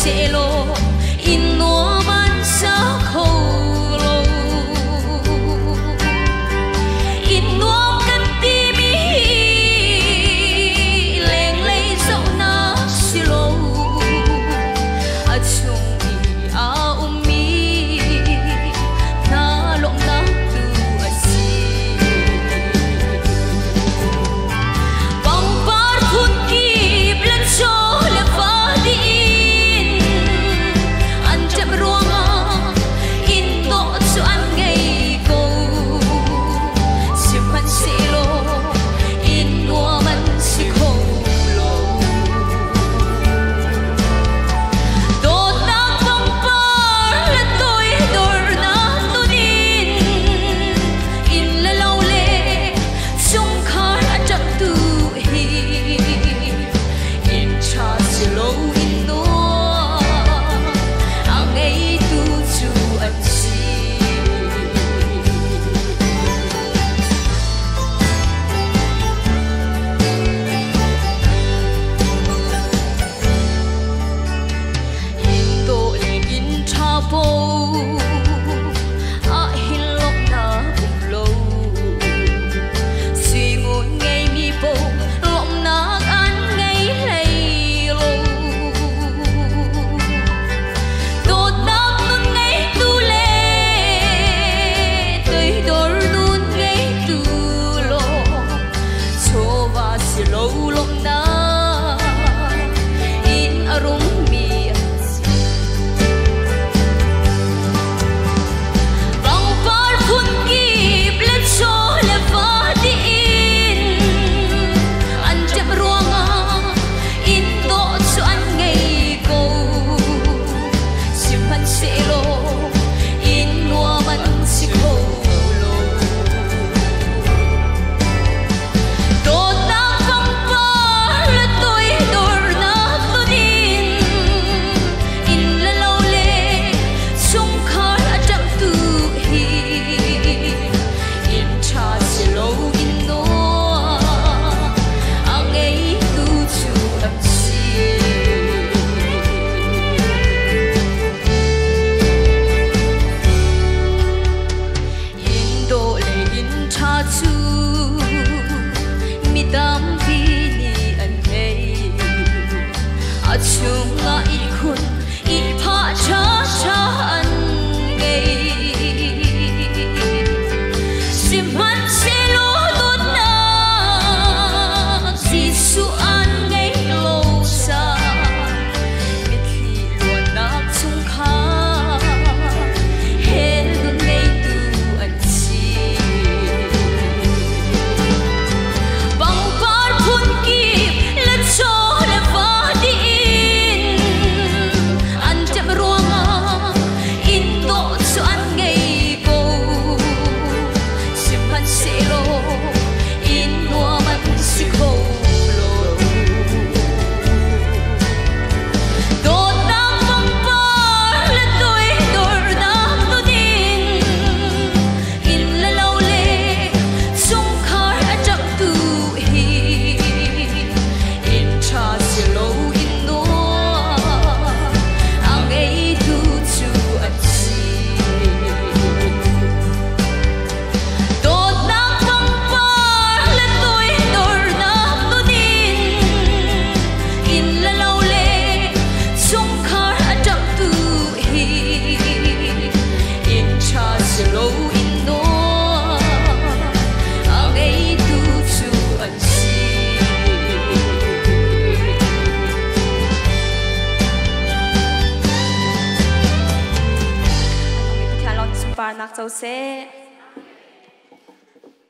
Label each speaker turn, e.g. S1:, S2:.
S1: 泄露，因我们伤口路，因我跟地米零泪走那西路，啊穷伊啊乌米那龙那杜啊西，王八混基不错。chung ngã y khun y pha cha cha an ngây sim man se lo đốt na si su an ngây lâu xa biết khi luôn nát chung kha hết luôn ngây tu an chi bằng par phun kịp lên cho nạc dâu xe